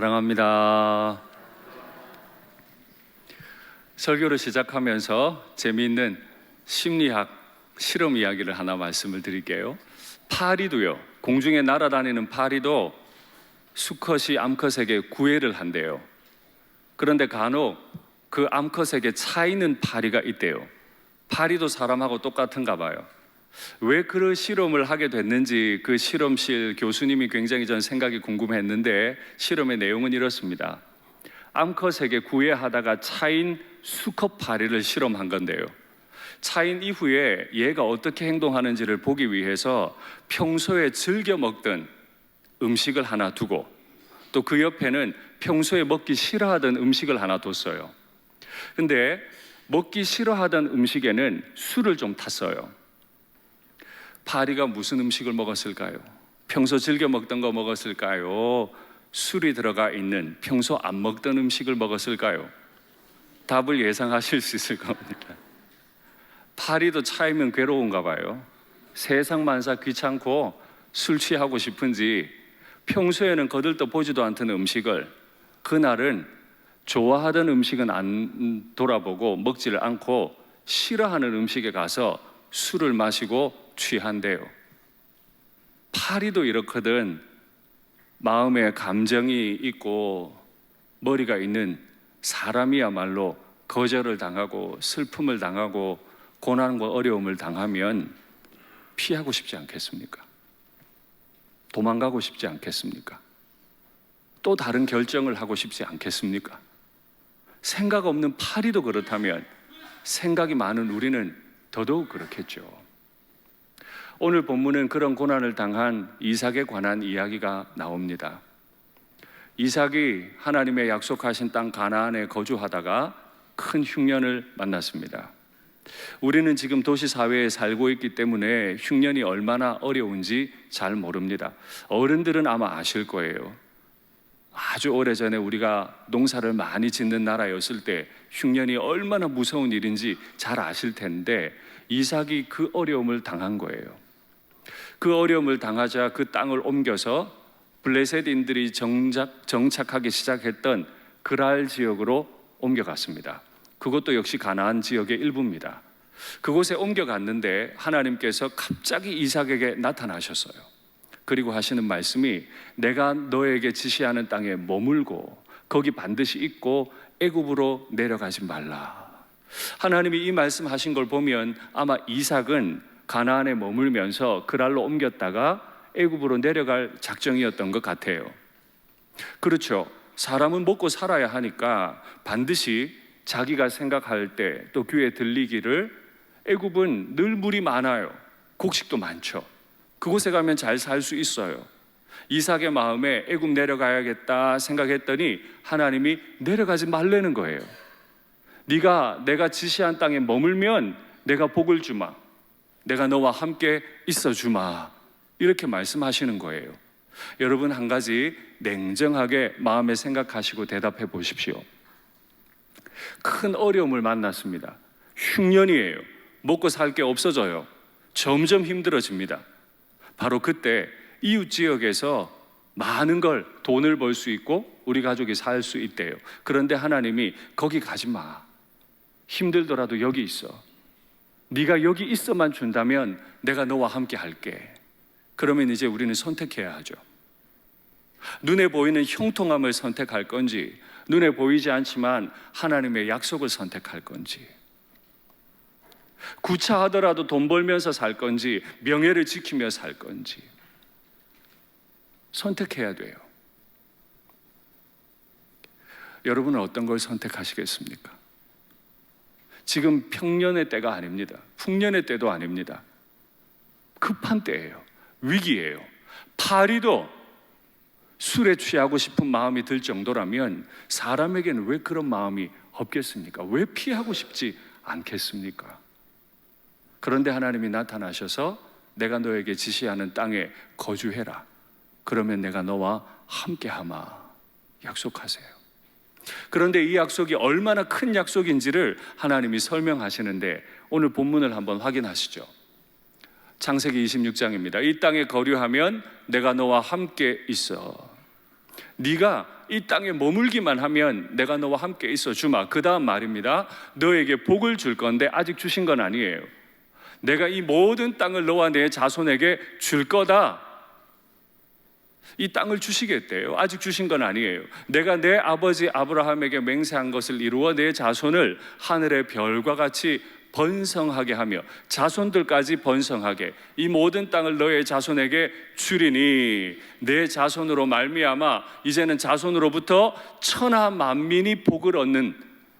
사랑합니다. 설교를 시작하면서 재미있는 심리학 실험 이야기를 하나 말씀을 드릴게요. 파리도요, 공중에 날아다니는 파리도 수컷이 암컷에게 구애를 한대요. 그런데 간혹 그 암컷에게 차이는 파리가 있대요. 파리도 사람하고 똑같은가 봐요. 왜 그런 실험을 하게 됐는지 그 실험실 교수님이 굉장히 전 생각이 궁금했는데, 실험의 내용은 이렇습니다. 암컷에게 구애하다가 차인 수컷 파리를 실험한 건데요, 차인 이후에 얘가 어떻게 행동하는지를 보기 위해서 평소에 즐겨 먹던 음식을 하나 두고, 또 그 옆에는 평소에 먹기 싫어하던 음식을 하나 뒀어요. 근데 먹기 싫어하던 음식에는 술을 좀 탔어요. 파리가 무슨 음식을 먹었을까요? 평소 즐겨 먹던 거 먹었을까요? 술이 들어가 있는 평소 안 먹던 음식을 먹었을까요? 답을 예상하실 수 있을 겁니다. 파리도 차이면 괴로운가 봐요. 세상 만사 귀찮고 술 취하고 싶은지 평소에는 거들떠 보지도 않던 음식을 그날은 좋아하던 음식은 안 돌아보고 먹지를 않고 싫어하는 음식에 가서 술을 마시고 취한대요. 파리도 이렇거든. 마음에 감정이 있고 머리가 있는 사람이야말로 거절을 당하고 슬픔을 당하고 고난과 어려움을 당하면 피하고 싶지 않겠습니까? 도망가고 싶지 않겠습니까? 또 다른 결정을 하고 싶지 않겠습니까? 생각 없는 파리도 그렇다면 생각이 많은 우리는 더더욱 그렇겠죠. 오늘 본문은 그런 고난을 당한 이삭에 관한 이야기가 나옵니다. 이삭이 하나님의 약속하신 땅 가나안에 거주하다가 큰 흉년을 만났습니다. 우리는 지금 도시 사회에 살고 있기 때문에 흉년이 얼마나 어려운지 잘 모릅니다. 어른들은 아마 아실 거예요. 아주 오래전에 우리가 농사를 많이 짓는 나라였을 때 흉년이 얼마나 무서운 일인지 잘 아실 텐데, 이삭이 그 어려움을 당한 거예요. 그 어려움을 당하자 그 땅을 옮겨서 블레셋인들이 정착하기 시작했던 그랄 지역으로 옮겨갔습니다. 그것도 역시 가나안 지역의 일부입니다. 그곳에 옮겨갔는데 하나님께서 갑자기 이삭에게 나타나셨어요. 그리고 하시는 말씀이, 내가 너에게 지시하는 땅에 머물고 거기 반드시 있고 애굽으로 내려가지 말라. 하나님이 이 말씀하신 걸 보면 아마 이삭은 가나안에 머물면서 그랄로 옮겼다가 애굽으로 내려갈 작정이었던 것 같아요. 그렇죠. 사람은 먹고 살아야 하니까 반드시 자기가 생각할 때 또 귀에 들리기를, 애굽은 늘 물이 많아요. 곡식도 많죠. 그곳에 가면 잘 살 수 있어요. 이삭의 마음에 애굽 내려가야겠다 생각했더니 하나님이 내려가지 말라는 거예요. 네가 내가 지시한 땅에 머물면 내가 복을 주마, 내가 너와 함께 있어 주마, 이렇게 말씀하시는 거예요. 여러분, 한 가지 냉정하게 마음에 생각하시고 대답해 보십시오. 큰 어려움을 만났습니다. 흉년이에요. 먹고 살 게 없어져요. 점점 힘들어집니다. 바로 그때 이웃 지역에서 많은 걸, 돈을 벌 수 있고 우리 가족이 살 수 있대요. 그런데 하나님이 거기 가지 마, 힘들더라도 여기 있어, 네가 여기 있어만 준다면 내가 너와 함께 할게. 그러면 이제 우리는 선택해야 하죠. 눈에 보이는 형통함을 선택할 건지, 눈에 보이지 않지만 하나님의 약속을 선택할 건지, 구차하더라도 돈 벌면서 살 건지, 명예를 지키며 살 건지 선택해야 돼요. 여러분은 어떤 걸 선택하시겠습니까? 지금 평년의 때가 아닙니다. 풍년의 때도 아닙니다. 급한 때예요. 위기예요. 파리도 술에 취하고 싶은 마음이 들 정도라면 사람에게는 왜 그런 마음이 없겠습니까? 왜 피하고 싶지 않겠습니까? 그런데 하나님이 나타나셔서 내가 너에게 지시하는 땅에 거주해라. 그러면 내가 너와 함께하마 약속하세요. 그런데 이 약속이 얼마나 큰 약속인지를 하나님이 설명하시는데, 오늘 본문을 한번 확인하시죠. 창세기 26장입니다. 이 땅에 거류하면 내가 너와 함께 있어. 네가 이 땅에 머물기만 하면 내가 너와 함께 있어 주마. 그 다음 말입니다. 너에게 복을 줄 건데 아직 주신 건 아니에요. 내가 이 모든 땅을 너와 내 자손에게 줄 거다. 이 땅을 주시겠대요. 아직 주신 건 아니에요. 내가 내 아버지 아브라함에게 맹세한 것을 이루어 내 자손을 하늘의 별과 같이 번성하게 하며 자손들까지 번성하게 이 모든 땅을 너의 자손에게 주리니 내 자손으로 말미암아 이제는 자손으로부터 천하 만민이 복을 얻는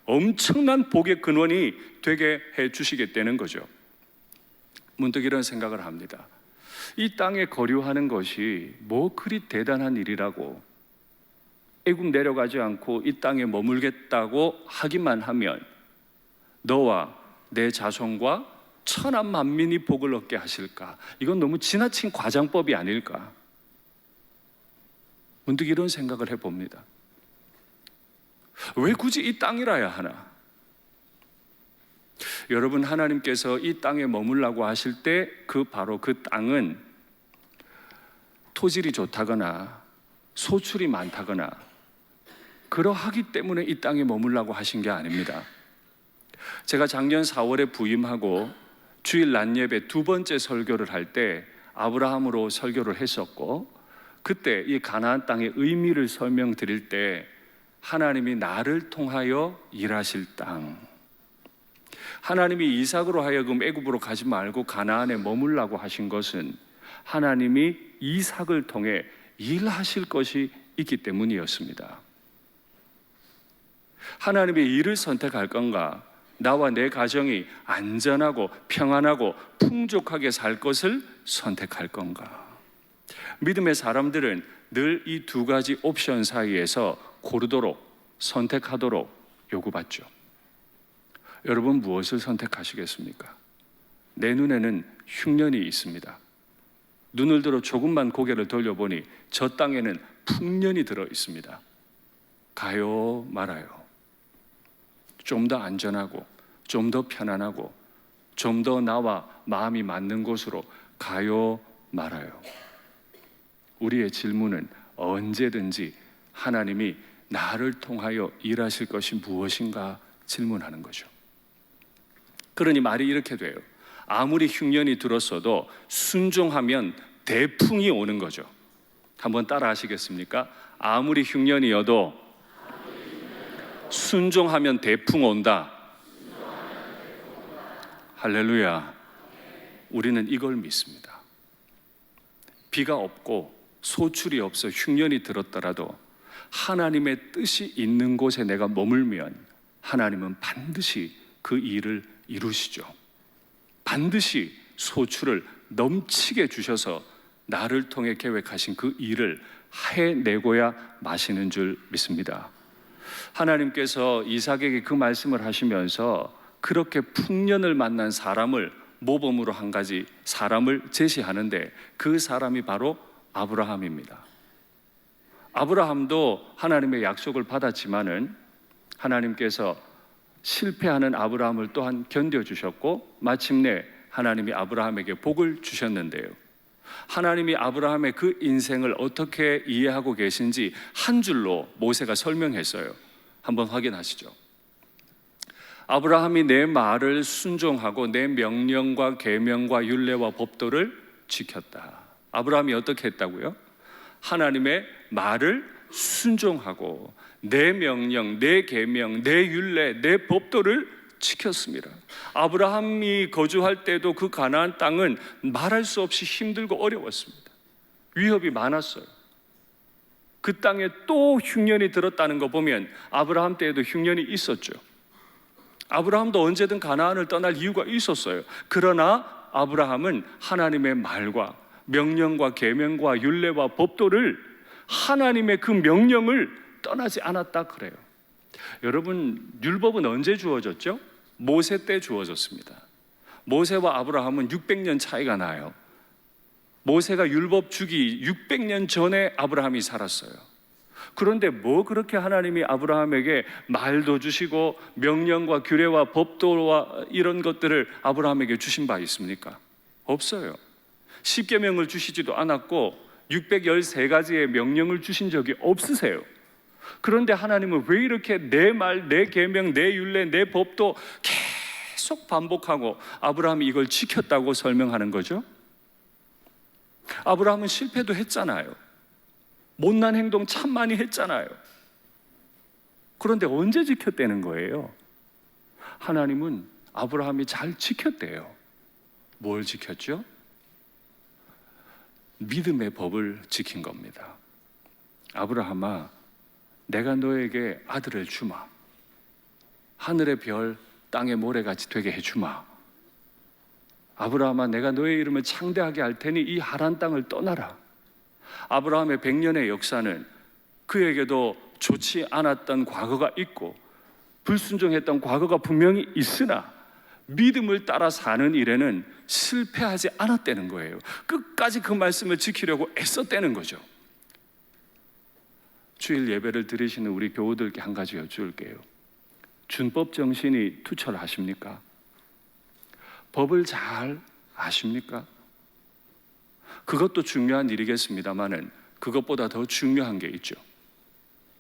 엄청난 복의 근원이 되게 해 주시겠다는 거죠. 문득 이런 생각을 합니다. 이 땅에 거류하는 것이 뭐 그리 대단한 일이라고, 애굽 내려가지 않고 이 땅에 머물겠다고 하기만 하면 너와 내 자손과 천하 만민이 복을 얻게 하실까? 이건 너무 지나친 과장법이 아닐까? 문득 이런 생각을 해봅니다. 왜 굳이 이 땅이라야 하나? 여러분, 하나님께서 이 땅에 머물라고 하실 때 바로 그 땅은 토질이 좋다거나 소출이 많다거나 그러하기 때문에 이 땅에 머물라고 하신 게 아닙니다. 제가 작년 4월에 부임하고 주일 낮 예배 두 번째 설교를 할 때 아브라함으로 설교를 했었고, 그때 이 가나안 땅의 의미를 설명드릴 때 하나님이 나를 통하여 일하실 땅, 하나님이 이삭으로 하여금 애굽으로 가지 말고 가나안에 머물라고 하신 것은 하나님이 이삭을 통해 일하실 것이 있기 때문이었습니다. 하나님의 일을 선택할 건가, 나와 내 가정이 안전하고 평안하고 풍족하게 살 것을 선택할 건가? 믿음의 사람들은 늘 이 두 가지 옵션 사이에서 고르도록, 선택하도록 요구받죠. 여러분, 무엇을 선택하시겠습니까? 내 눈에는 흉년이 있습니다. 눈을 들어 조금만 고개를 돌려보니 저 땅에는 풍년이 들어 있습니다. 가요, 말아요? 좀 더 안전하고 좀 더 편안하고 좀 더 나와 마음이 맞는 곳으로 가요, 말아요? 우리의 질문은 언제든지 하나님이 나를 통하여 일하실 것이 무엇인가 질문하는 거죠. 그러니 말이 이렇게 돼요. 아무리 흉년이 들었어도 순종하면 대풍이 오는 거죠. 한번 따라 하시겠습니까? 아무리 흉년이어도 순종하면 대풍 온다. 할렐루야. 우리는 이걸 믿습니다. 비가 없고 소출이 없어 흉년이 들었더라도 하나님의 뜻이 있는 곳에 내가 머물면 하나님은 반드시 그 일을 이루시죠. 반드시 소출을 넘치게 주셔서 나를 통해 계획하신 그 일을 해내고야 마시는 줄 믿습니다. 하나님께서 이삭에게 그 말씀을 하시면서 그렇게 풍년을 만난 사람을 모범으로 한 가지 사람을 제시하는데 그 사람이 바로 아브라함입니다. 아브라함도 하나님의 약속을 받았지만은 하나님께서 실패하는 아브라함을 또한 견뎌주셨고 마침내 하나님이 아브라함에게 복을 주셨는데요, 하나님이 아브라함의 그 인생을 어떻게 이해하고 계신지 한 줄로 모세가 설명했어요. 한번 확인하시죠. 아브라함이 내 말을 순종하고 내 명령과 계명과 율례와 법도를 지켰다. 아브라함이 어떻게 했다고요? 하나님의 말을 순종하고 내 명령, 내 계명, 내 율례, 내 법도를 지켰습니다. 아브라함이 거주할 때도 그 가나안 땅은 말할 수 없이 힘들고 어려웠습니다. 위협이 많았어요. 그 땅에 또 흉년이 들었다는 거 보면 아브라함 때에도 흉년이 있었죠. 아브라함도 언제든 가나안을 떠날 이유가 있었어요. 그러나 아브라함은 하나님의 말과 명령과 계명과 율례와 법도를, 하나님의 그 명령을 떠나지 않았다 그래요. 여러분, 율법은 언제 주어졌죠? 모세 때 주어졌습니다. 모세와 아브라함은 600년 차이가 나요. 모세가 율법 주기 600년 전에 아브라함이 살았어요. 그런데 뭐 그렇게 하나님이 아브라함에게 말도 주시고 명령과 규례와 법도와 이런 것들을 아브라함에게 주신 바 있습니까? 없어요. 십계명을 주시지도 않았고 613가지의 명령을 주신 적이 없으세요. 그런데 하나님은 왜 이렇게 내 말, 내 계명, 내 율례, 내 법도 계속 반복하고 아브라함이 이걸 지켰다고 설명하는 거죠? 아브라함은 실패도 했잖아요. 못난 행동 참 많이 했잖아요. 그런데 언제 지켰다는 거예요? 하나님은 아브라함이 잘 지켰대요. 뭘 지켰죠? 믿음의 법을 지킨 겁니다. 아브라함아, 내가 너에게 아들을 주마. 하늘의 별, 땅의 모래같이 되게 해주마. 아브라함아, 내가 너의 이름을 창대하게 할 테니 이 하란 땅을 떠나라. 아브라함의 100년의 역사는 그에게도 좋지 않았던 과거가 있고 불순종했던 과거가 분명히 있으나 믿음을 따라 사는 일에는 실패하지 않았다는 거예요. 끝까지 그 말씀을 지키려고 애썼다는 거죠. 주일 예배를 드리시는 우리 교우들께 한 가지 여쭐게요. 준법 정신이 투철하십니까? 법을 잘 아십니까? 그것도 중요한 일이겠습니다만은 그것보다 더 중요한 게 있죠.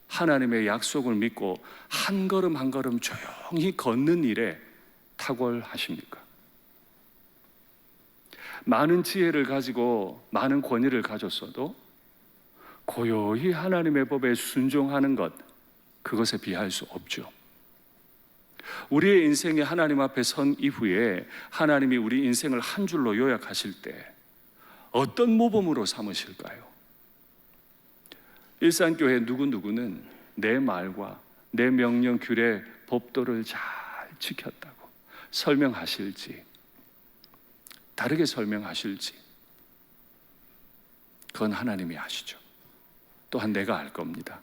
하나님의 약속을 믿고 한 걸음 한 걸음 조용히 걷는 일에 탁월하십니까? 많은 지혜를 가지고 많은 권위를 가졌어도 고요히 하나님의 법에 순종하는 것, 그것에 비할 수 없죠. 우리의 인생이 하나님 앞에 선 이후에 하나님이 우리 인생을 한 줄로 요약하실 때 어떤 모범으로 삼으실까요? 일산교회 누구누구는 내 말과 내 명령, 규례, 법도를 잘 지켰다고 설명하실지, 다르게 설명하실지, 그건 하나님이 아시죠. 또한 내가 알 겁니다.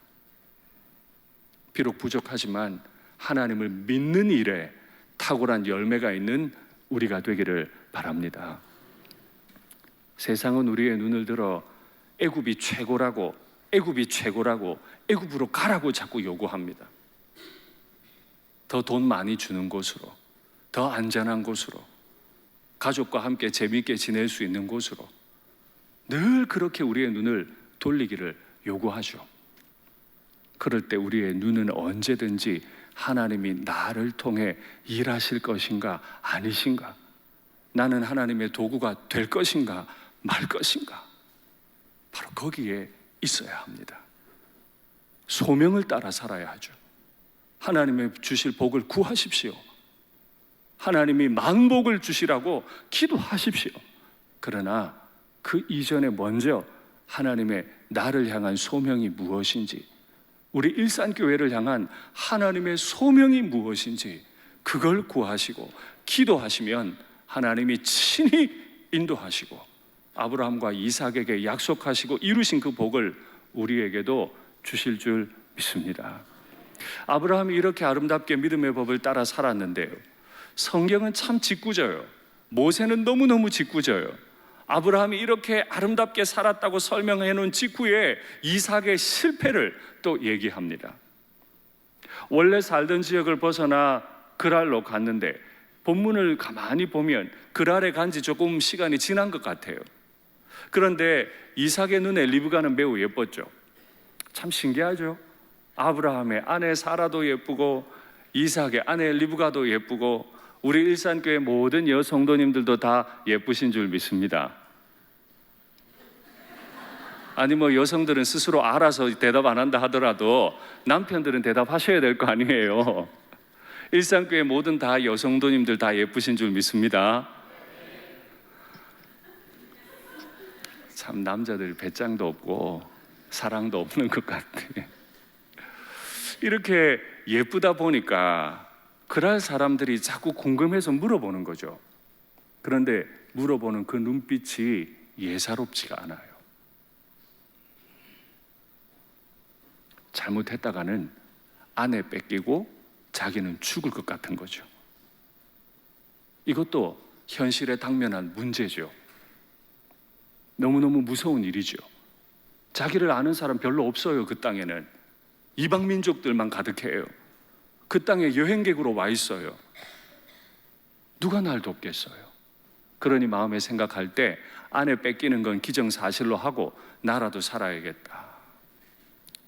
비록 부족하지만 하나님을 믿는 일에 탁월한 열매가 있는 우리가 되기를 바랍니다. 세상은 우리의 눈을 들어 애굽이 최고라고, 애굽으로 가라고 자꾸 요구합니다. 더 돈 많이 주는 곳으로, 더 안전한 곳으로, 가족과 함께 재미있게 지낼 수 있는 곳으로 늘 그렇게 우리의 눈을 돌리기를 요구하죠. 그럴 때 우리의 눈은 언제든지 하나님이 나를 통해 일하실 것인가 아니신가, 나는 하나님의 도구가 될 것인가 말 것인가, 바로 거기에 있어야 합니다. 소명을 따라 살아야 하죠. 하나님의 주실 복을 구하십시오. 하나님이 만복을 주시라고 기도하십시오. 그러나 그 이전에 먼저 하나님의 나를 향한 소명이 무엇인지, 우리 일산교회를 향한 하나님의 소명이 무엇인지 그걸 구하시고 기도하시면 하나님이 친히 인도하시고 아브라함과 이삭에게 약속하시고 이루신 그 복을 우리에게도 주실 줄 믿습니다. 아브라함이 이렇게 아름답게 믿음의 법을 따라 살았는데요, 성경은 참 짓궂어요. 모세는 너무너무 짓궂어요. 아브라함이 이렇게 아름답게 살았다고 설명해 놓은 직후에 이삭의 실패를 또 얘기합니다. 원래 살던 지역을 벗어나 그랄로 갔는데 본문을 가만히 보면 그랄에 간 지 조금 시간이 지난 것 같아요. 그런데 이삭의 눈에 리브가는 매우 예뻤죠. 참 신기하죠. 아브라함의 아내 사라도 예쁘고 이삭의 아내 리브가도 예쁘고 우리 일산교회 모든 여성도님들도 다 예쁘신 줄 믿습니다. 아니 뭐 여성들은 스스로 알아서 대답 안 한다 하더라도 남편들은 대답하셔야 될 거 아니에요. 일산교회 모든 다 여성도님들 다 예쁘신 줄 믿습니다. 참 남자들 배짱도 없고 사랑도 없는 것 같아. 이렇게 예쁘다 보니까 그럴 사람들이 자꾸 궁금해서 물어보는 거죠. 그런데 물어보는 그 눈빛이 예사롭지가 않아요. 잘못했다가는 아내 뺏기고 자기는 죽을 것 같은 거죠. 이것도 현실에 당면한 문제죠. 너무너무 무서운 일이죠. 자기를 아는 사람 별로 없어요. 그 땅에는 이방 민족들만 가득해요. 그 땅에 여행객으로 와 있어요. 누가 날 돕겠어요? 그러니 마음에 생각할 때 아내 뺏기는 건 기정사실로 하고 나라도 살아야겠다.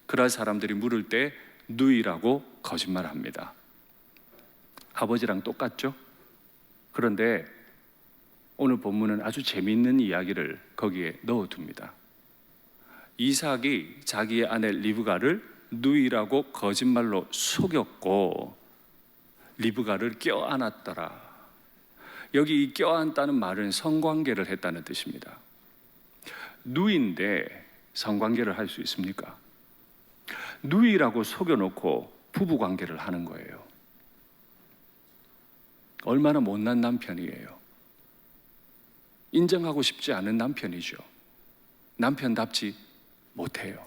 그럴 사람들이 물을 때 누이라고 거짓말합니다. 아버지랑 똑같죠? 그런데 오늘 본문은 아주 재미있는 이야기를 거기에 넣어둡니다. 이삭이 자기의 아내 리브가를 누이라고 거짓말로 속였고 리브가를 껴안았더라. 여기 이 껴안다는 말은 성관계를 했다는 뜻입니다. 누이인데 성관계를 할 수 있습니까? 누이라고 속여놓고 부부관계를 하는 거예요. 얼마나 못난 남편이에요. 인정하고 싶지 않은 남편이죠. 남편답지 못해요.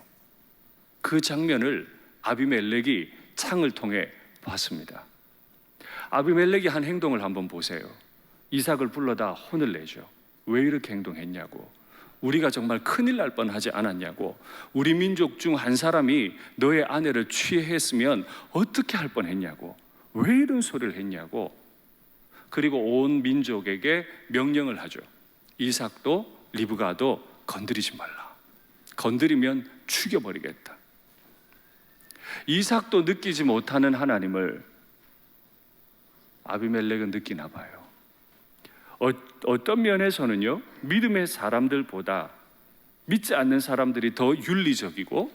그 장면을 아비멜렉이 창을 통해 봤습니다. 아비멜렉이 한 행동을 한번 보세요. 이삭을 불러다 혼을 내죠. 왜 이렇게 행동했냐고. 우리가 정말 큰일 날 뻔하지 않았냐고. 우리 민족 중 한 사람이 너의 아내를 취했으면 어떻게 할 뻔했냐고. 왜 이런 소리를 했냐고. 그리고 온 민족에게 명령을 하죠. 이삭도 리브가도 건드리지 말라. 건드리면 죽여버리겠다. 이삭도 느끼지 못하는 하나님을 아비멜렉은 느끼나 봐요. 어떤 면에서는요, 믿음의 사람들보다 믿지 않는 사람들이 더 윤리적이고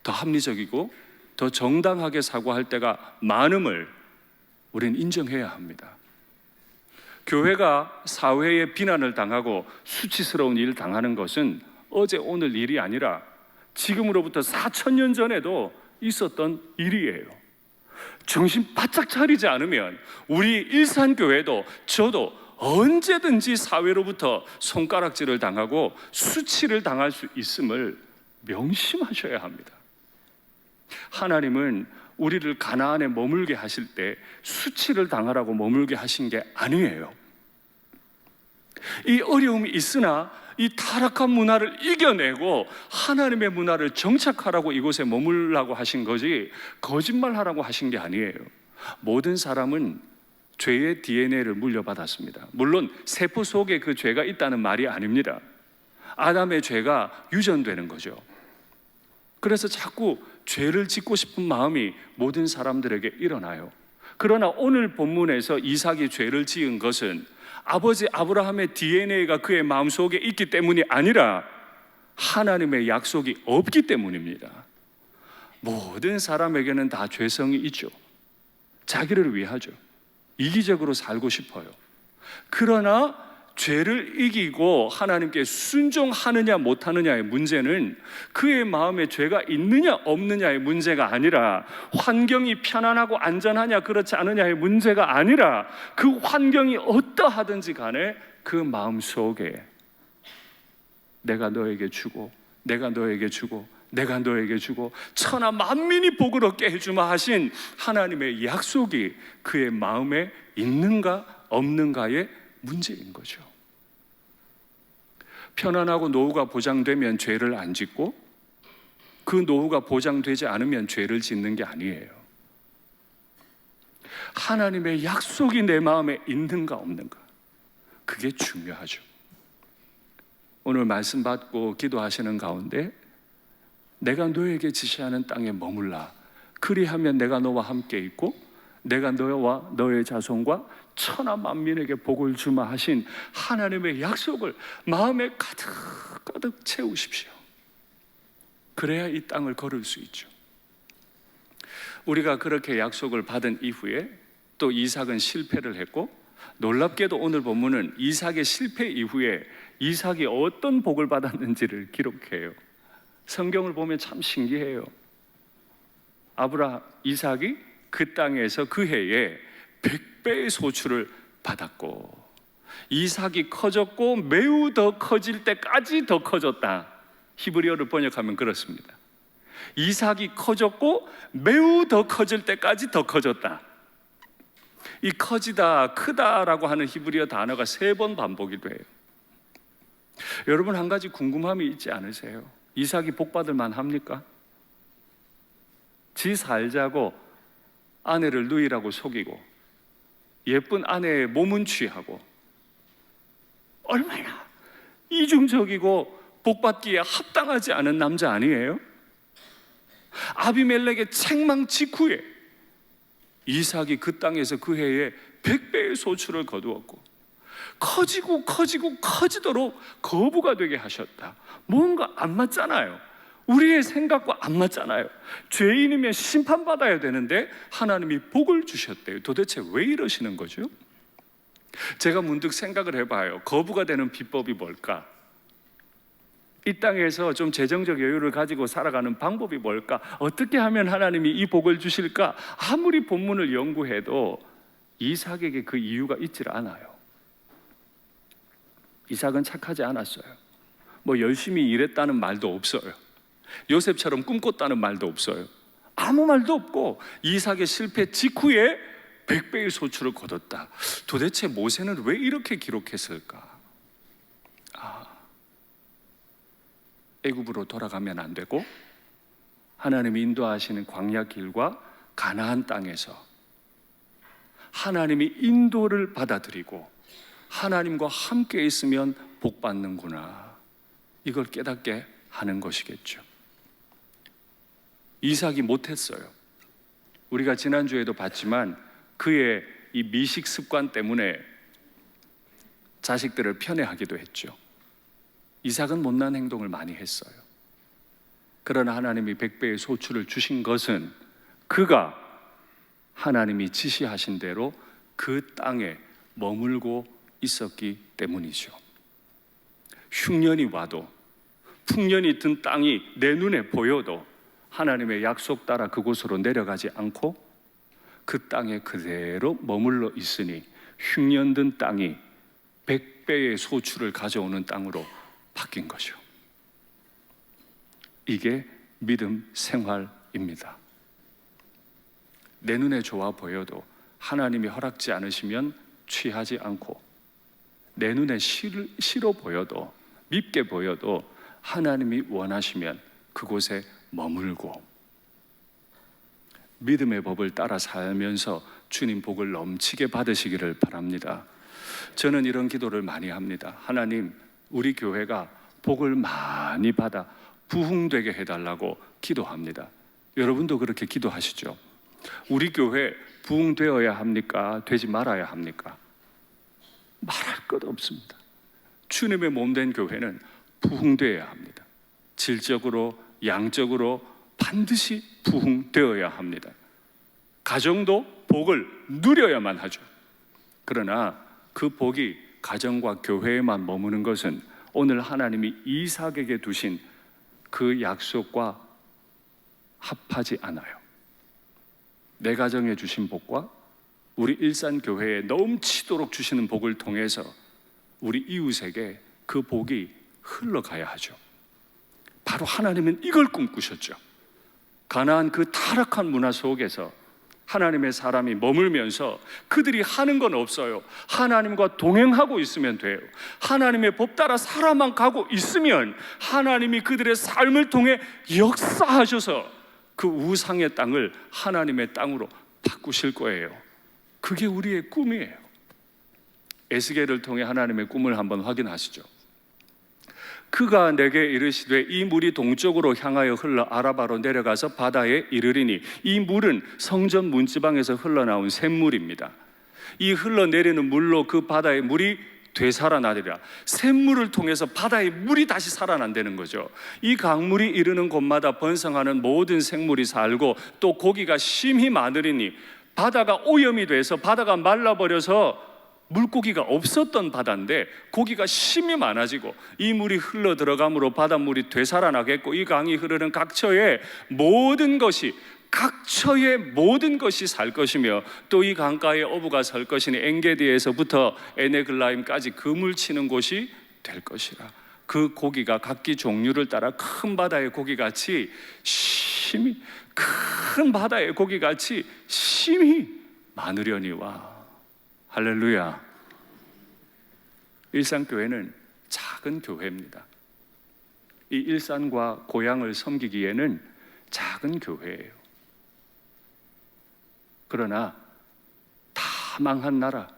더 합리적이고 더 정당하게 사고할 때가 많음을 우리는 인정해야 합니다. 교회가 사회의 비난을 당하고 수치스러운 일을 당하는 것은 어제 오늘 일이 아니라 지금으로부터 4,000년 전에도 있었던 일이에요. 정신 바짝 차리지 않으면 우리 일산교회도 저도 언제든지 사회로부터 손가락질을 당하고 수치를 당할 수 있음을 명심하셔야 합니다. 하나님은 우리를 가나안에 머물게 하실 때 수치를 당하라고 머물게 하신 게 아니에요. 이 어려움이 있으나 이 타락한 문화를 이겨내고 하나님의 문화를 정착하라고 이곳에 머물라고 하신 거지 거짓말하라고 하신 게 아니에요. 모든 사람은 죄의 DNA를 물려받았습니다. 물론 세포 속에 그 죄가 있다는 말이 아닙니다. 아담의 죄가 유전되는 거죠. 그래서 자꾸 죄를 짓고 싶은 마음이 모든 사람들에게 일어나요. 그러나 오늘 본문에서 이삭이 죄를 지은 것은 아버지 아브라함의 DNA가 그의 마음속에 있기 때문이 아니라 하나님의 약속이 없기 때문입니다. 모든 사람에게는 다 죄성이 있죠. 자기를 위하죠. 이기적으로 살고 싶어요. 그러나 죄를 이기고 하나님께 순종하느냐 못하느냐의 문제는 그의 마음에 죄가 있느냐 없느냐의 문제가 아니라 환경이 편안하고 안전하냐 그렇지 않느냐의 문제가 아니라 그 환경이 어떠하든지 간에 그 마음 속에 내가 너에게 주고 내가 너에게 주고 내가 너에게 주고 천하 만민이 복을 얻게 해주마 하신 하나님의 약속이 그의 마음에 있는가 없는가의 문제인 거죠. 편안하고 노후가 보장되면 죄를 안 짓고 그 노후가 보장되지 않으면 죄를 짓는 게 아니에요. 하나님의 약속이 내 마음에 있는가 없는가, 그게 중요하죠. 오늘 말씀 받고 기도하시는 가운데 내가 너에게 지시하는 땅에 머물라. 그리하면 내가 너와 함께 있고 내가 너와 너의 자손과 천하 만민에게 복을 주마 하신 하나님의 약속을 마음에 가득 채우십시오. 그래야 이 땅을 걸을 수 있죠. 우리가 그렇게 약속을 받은 이후에 또 이삭은 실패를 했고, 놀랍게도 오늘 본문은 이삭의 실패 이후에 이삭이 어떤 복을 받았는지를 기록해요. 성경을 보면 참 신기해요. 이삭이 그 땅에서 그 해에 100배의 소출을 받았고, 이삭이 커졌고 매우 더 커질 때까지 더 커졌다. 히브리어를 번역하면 그렇습니다. 이삭이 커졌고 매우 더 커질 때까지 더 커졌다. 이 커지다, 크다라고 하는 히브리어 단어가 3번 반복이 돼요. 여러분, 한 가지 궁금함이 있지 않으세요? 이삭이 복받을 만합니까? 지 살자고 아내를 누이라고 속이고 예쁜 아내의 몸은 취하고 얼마나 이중적이고 복받기에 합당하지 않은 남자 아니에요? 아비멜렉의 책망 직후에 이삭이 그 땅에서 그 해에 100배의 소출을 거두었고 커지도록 거부가 되게 하셨다. 뭔가 안 맞잖아요. 우리의 생각과 안 맞잖아요. 죄인이면 심판받아야 되는데 하나님이 복을 주셨대요. 도대체 왜 이러시는 거죠? 제가 문득 생각을 해봐요. 거부가 되는 비법이 뭘까? 이 땅에서 좀 재정적 여유를 가지고 살아가는 방법이 뭘까? 어떻게 하면 하나님이 이 복을 주실까? 아무리 본문을 연구해도 이삭에게 그 이유가 있질 않아요. 이삭은 착하지 않았어요. 뭐 열심히 일했다는 말도 없어요. 요셉처럼 꿈꿨다는 말도 없어요. 아무 말도 없고 이삭의 실패 직후에 100배의 소출을 거뒀다. 도대체 모세는 왜 이렇게 기록했을까? 애굽으로 돌아가면 안 되고 하나님이 인도하시는 광야 길과 가나안 땅에서 하나님이 인도를 받아들이고 하나님과 함께 있으면 복 받는구나, 이걸 깨닫게 하는 것이겠죠. 이삭이 못했어요. 우리가 지난주에도 봤지만 그의 이 미식 습관 때문에 자식들을 편애하기도 했죠. 이삭은 못난 행동을 많이 했어요. 그러나 하나님이 100배의 소출을 주신 것은 그가 하나님이 지시하신 대로 그 땅에 머물고 있었기 때문이죠. 흉년이 와도 풍년이 든 땅이 내 눈에 보여도 하나님의 약속 따라 그곳으로 내려가지 않고 그 땅에 그대로 머물러 있으니 흉년 든 땅이 100배의 소출을 가져오는 땅으로 바뀐 거죠. 이게 믿음 생활입니다. 내 눈에 좋아 보여도 하나님이 허락지 않으시면 취하지 않고, 내 눈에 싫어 보여도 밉게 보여도 하나님이 원하시면 그곳에 머물고 믿음의 법을 따라 살면서 주님 복을 넘치게 받으시기를 바랍니다. 저는 이런 기도를 많이 합니다. 하나님, 우리 교회가 복을 많이 받아 부흥되게 해달라고 기도합니다. 여러분도 그렇게 기도하시죠? 우리 교회 부흥되어야 합니까? 되지 말아야 합니까? 말할 것 없습니다. 주님의 몸된 교회는 부흥되어야 합니다. 질적으로, 양적으로 반드시 부흥되어야 합니다. 가정도 복을 누려야만 하죠. 그러나 그 복이 가정과 교회에만 머무는 것은 오늘 하나님이 이삭에게 두신 그 약속과 합하지 않아요. 내 가정에 주신 복과 우리 일산교회에 넘치도록 주시는 복을 통해서 우리 이웃에게 그 복이 흘러가야 하죠. 바로 하나님은 이걸 꿈꾸셨죠. 가나안 그 타락한 문화 속에서 하나님의 사람이 머물면서 그들이 하는 건 없어요. 하나님과 동행하고 있으면 돼요. 하나님의 법 따라 살아만 가고 있으면 하나님이 그들의 삶을 통해 역사하셔서 그 우상의 땅을 하나님의 땅으로 바꾸실 거예요. 그게 우리의 꿈이에요. 에스겔을 통해 하나님의 꿈을 한번 확인하시죠. 그가 내게 이르시되 이 물이 동쪽으로 향하여 흘러 아라바로 내려가서 바다에 이르리니, 이 물은 성전 문지방에서 흘러나온 샘물입니다. 이 흘러내리는 물로 그 바다의 물이 되살아나리라. 샘물을 통해서 바다의 물이 다시 살아난다는 거죠. 이 강물이 이르는 곳마다 번성하는 모든 생물이 살고 또 고기가 심히 많으리니, 바다가 오염이 돼서 바다가 말라버려서 물고기가 없었던 바다인데 고기가 심히 많아지고 이 물이 흘러 들어감으로 바닷물이 되살아나겠고, 이 강이 흐르는 각처의 모든 것이 살 것이며 또 이 강가에 어부가 설 것이니 엔게디에서부터 에네글라임까지 그물 치는 곳이 될 것이라. 그 고기가 각기 종류를 따라 큰 바다의 고기같이 심히 많으려니와. 할렐루야. 일산교회는 작은 교회입니다. 이 일산과 고향을 섬기기에는 작은 교회예요. 그러나 다 망한 나라,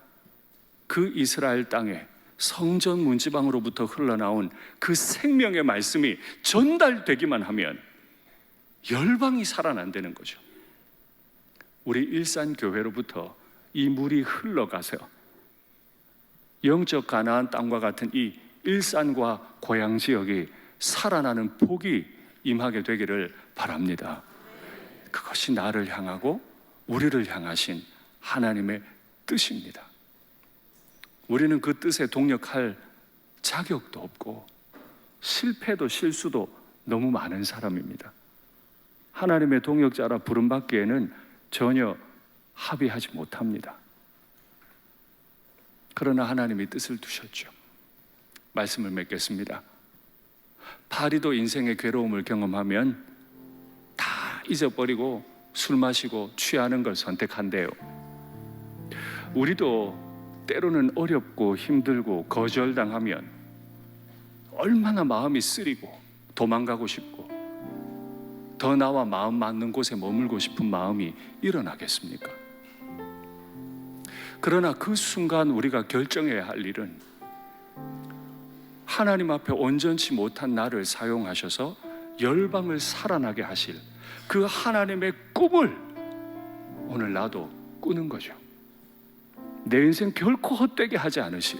그 이스라엘 땅에 성전 문지방으로부터 흘러나온 그 생명의 말씀이 전달되기만 하면 열방이 살아난다는 거죠. 우리 일산교회로부터 이 물이 흘러가서 영적 가나안 땅과 같은 이 일산과 고향 지역이 살아나는 복이 임하게 되기를 바랍니다. 그것이 나를 향하고 우리를 향하신 하나님의 뜻입니다. 우리는 그 뜻에 동력할 자격도 없고 실패도 실수도 너무 많은 사람입니다. 하나님의 동역자라 부름받기에는 전혀 합의하지 못합니다. 그러나 하나님이 뜻을 두셨죠. 말씀을 맺겠습니다. 파리도 인생의 괴로움을 경험하면 다 잊어버리고 술 마시고 취하는 걸 선택한대요. 우리도 때로는 어렵고 힘들고 거절당하면 얼마나 마음이 쓰리고 도망가고 싶고 더 나와 마음 맞는 곳에 머물고 싶은 마음이 일어나겠습니까? 그러나 그 순간 우리가 결정해야 할 일은 하나님 앞에 온전치 못한 나를 사용하셔서 열방을 살아나게 하실 그 하나님의 꿈을 오늘 나도 꾸는 거죠. 내 인생 결코 헛되게 하지 않으실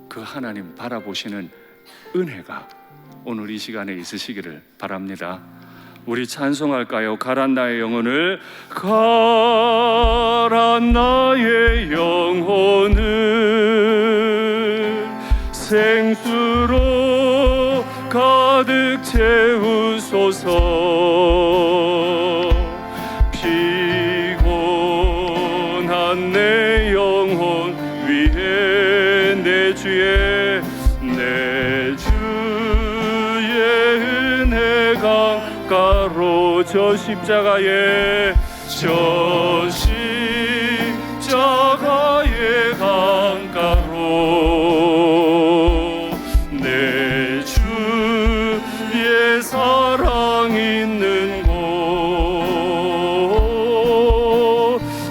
그 하나님 바라보시는 은혜가 오늘 이 시간에 있으시기를 바랍니다. 우리 찬송할까요? 가란 나의 영혼을, 가란 나의 영혼을 생수로 가득 채우소서. 피곤한 내 영혼 위에 내 주의 은혜 강가로 저 십자가의 강가로 내 주의 사랑 있는 곳,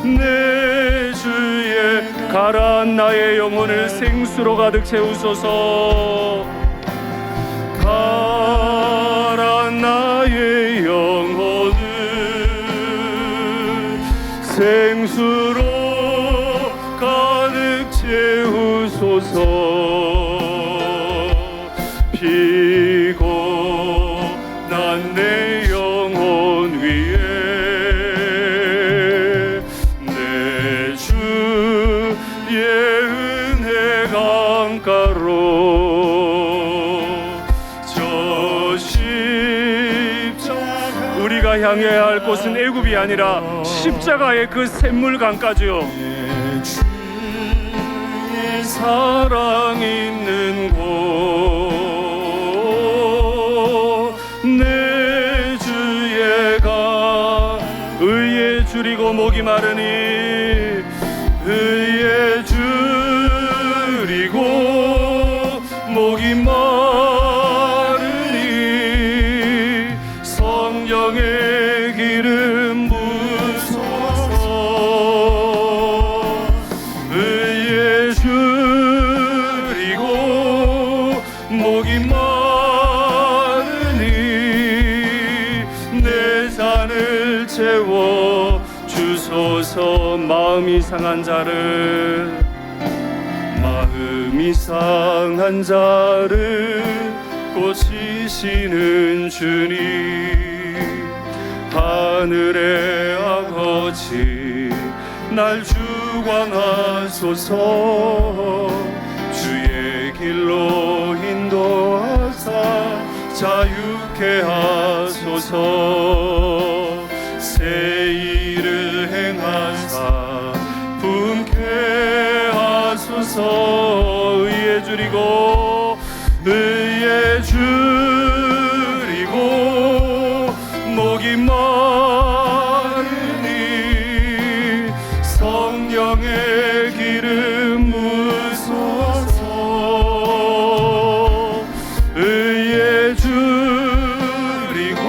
내 주의 가란 나의 영혼을 생수로 가득 채우소서. 가란 나의 영혼을 생수로 가득 채우소서. 피곤한 내 영혼 위에 내 주의 은혜 강가로 우리가 향해야 할 곳은 애굽이 아니라 십자가의 그 샘물강가지요. 주의 사랑 있는 곳, 내 주의 강 의에 줄이고 목이 마르니 의에 줄이고 목이 마르니 성령의 기름 부소서. 의에 줄이고 목이 마르니 내 잔을 채워 주소서. 마음이 상한 자를 고치시는 주님, 하늘의 아버지 날 주관하소서. 주의 길로 인도하사 자유케 하소서. 새 일을 행하사 분케 하소서. 의에 줄이고 의에 줄이고 목이 마르니 성령의 기름 부소서. 의에 줄이고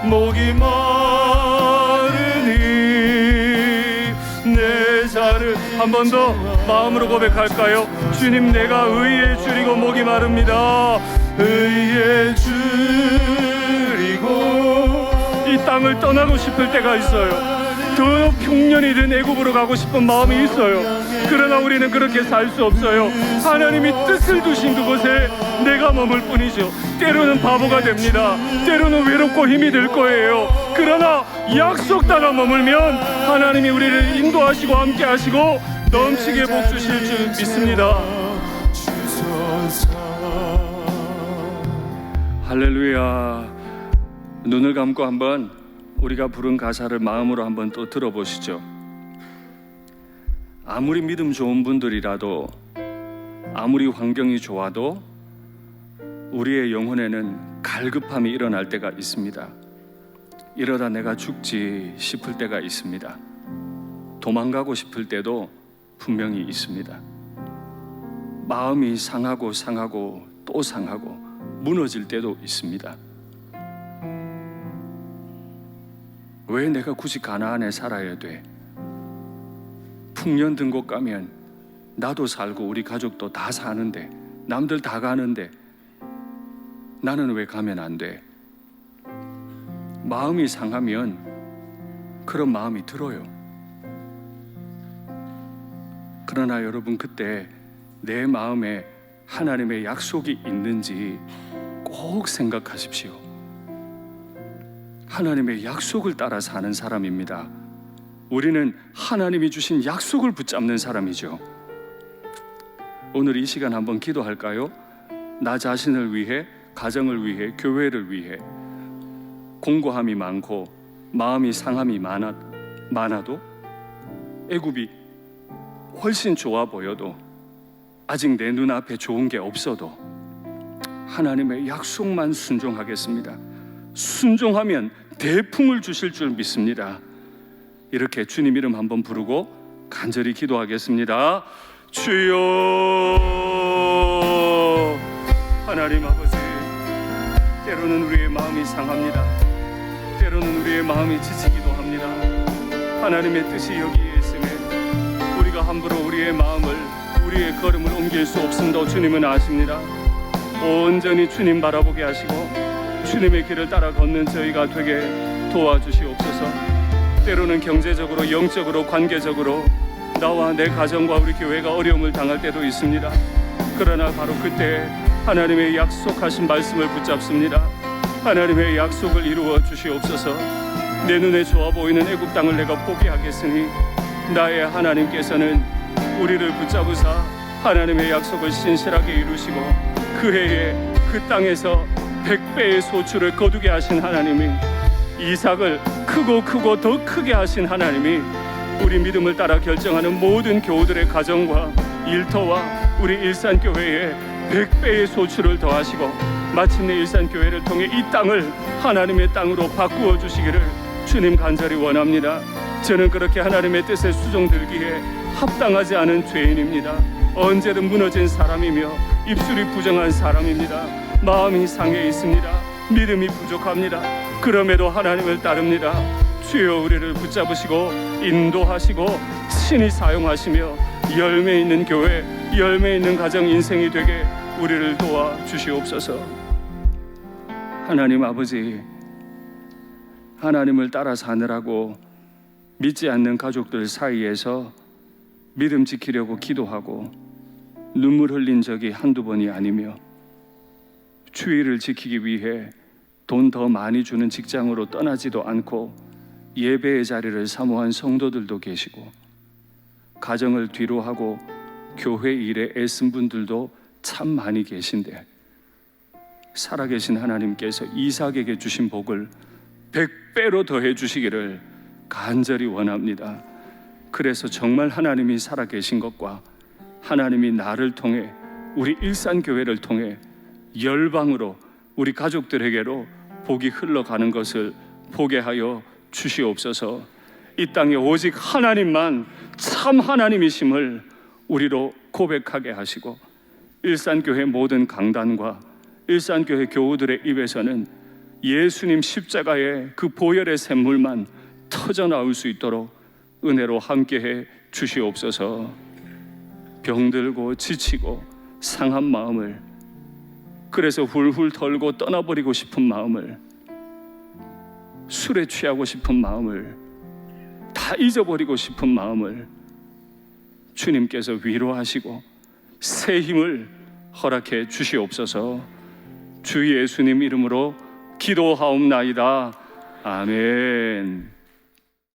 목이 마르니 내 잔을 한 번 더 마음으로 고백할까요? 주님, 내가 의에 줄이고 목이 마릅니다. 의에 줄이고 이 땅을 떠나고 싶을 때가 있어요. 더 평년이 된 애굽으로 가고 싶은 마음이 있어요. 그러나 우리는 그렇게 살 수 없어요. 하나님이 뜻을 두신 그곳에 내가 머물 뿐이죠. 때로는 바보가 됩니다. 때로는 외롭고 힘이 들 거예요. 그러나 약속 따라 머물면 하나님이 우리를 인도하시고 함께 하시고 넘치게 복 주실 줄 믿습니다. 할렐루야. 눈을 감고 한번 우리가 부른 가사를 마음으로 한번 또 들어보시죠. 아무리 믿음 좋은 분들이라도, 아무리 환경이 좋아도 우리의 영혼에는 갈급함이 일어날 때가 있습니다. 이러다 내가 죽지 싶을 때가 있습니다. 도망가고 싶을 때도 분명히 있습니다. 마음이 상하고 상하고 또 상하고 무너질 때도 있습니다. 왜 내가 굳이 가나안에 살아야 돼? 풍년 든 곳 가면 나도 살고 우리 가족도 다 사는데, 남들 다 가는데 나는 왜 가면 안 돼? 마음이 상하면 그런 마음이 들어요. 그러나 여러분, 그때 내 마음에 하나님의 약속이 있는지 꼭 생각하십시오. 하나님의 약속을 따라 사는 사람입니다. 우리는 하나님이 주신 약속을 붙잡는 사람이죠. 오늘 이 시간 한번 기도할까요? 나 자신을 위해, 가정을 위해, 교회를 위해 공고함이 많고 마음이 상함이 많아도, 애굽이 훨씬 좋아 보여도, 아직 내 눈앞에 좋은 게 없어도 하나님의 약속만 순종하겠습니다. 순종하면 대풍을 주실 줄 믿습니다. 이렇게 주님 이름 한번 부르고 간절히 기도하겠습니다. 주여, 하나님 아버지, 때로는 우리의 마음이 상합니다. 때로는 우리의 마음이 지치기도 합니다. 하나님의 뜻이 여기에 있음에 우리가 함부로 우리의 마음을, 우리의 걸음을 옮길 수 없음도 주님은 아십니다. 온전히 주님 바라보게 하시고 주님의 길을 따라 걷는 저희가 되게 도와주시옵소서. 때로는 경제적으로, 영적으로, 관계적으로 나와 내 가정과 우리 교회가 어려움을 당할 때도 있습니다. 그러나 바로 그때 하나님의 약속하신 말씀을 붙잡습니다. 하나님의 약속을 이루어 주시옵소서. 내 눈에 좋아 보이는 애굽 땅을 내가 포기하겠으니 나의 하나님께서는 우리를 붙잡으사 하나님의 약속을 신실하게 이루시고 그 해에 그 땅에서 100배의 소출을 거두게 하신 하나님이, 이삭을 크고 더 크게 하신 하나님이 우리 믿음을 따라 결정하는 모든 교우들의 가정과 일터와 우리 일산교회에 100배의 소출을 더하시고 마침내 일산교회를 통해 이 땅을 하나님의 땅으로 바꾸어 주시기를 주님 간절히 원합니다. 저는 그렇게 하나님의 뜻에 수종들기에 합당하지 않은 죄인입니다. 언제든 무너진 사람이며 입술이 부정한 사람입니다. 마음이 상해 있습니다. 믿음이 부족합니다. 그럼에도 하나님을 따릅니다. 주여, 우리를 붙잡으시고 인도하시고 친히 사용하시며 열매 있는 교회, 열매 있는 가정 인생이 되게 우리를 도와주시옵소서. 하나님 아버지, 하나님을 따라 사느라고 믿지 않는 가족들 사이에서 믿음 지키려고 기도하고 눈물 흘린 적이 한두 번이 아니며, 주의를 지키기 위해 돈 더 많이 주는 직장으로 떠나지도 않고 예배의 자리를 사모한 성도들도 계시고, 가정을 뒤로 하고 교회 일에 애쓴 분들도 참 많이 계신데, 살아계신 하나님께서 이삭에게 주신 복을 100배로 더해 주시기를 간절히 원합니다. 그래서 정말 하나님이 살아계신 것과 하나님이 나를 통해, 우리 일산교회를 통해 열방으로 우리 가족들에게로 복이 흘러가는 것을 보게 하여 주시옵소서. 이 땅에 오직 하나님만 참 하나님이심을 우리로 고백하게 하시고, 일산교회 모든 강단과 일산교회 교우들의 입에서는 예수님 십자가의 그 보혈의 샘물만 터져 나올 수 있도록 은혜로 함께해 주시옵소서. 병들고 지치고 상한 마음을, 그래서 훌훌 털고 떠나버리고 싶은 마음을, 술에 취하고 싶은 마음을, 다 잊어버리고 싶은 마음을 주님께서 위로하시고 새 힘을 허락해 주시옵소서. 주 예수님 이름으로 기도하옵나이다. 아멘.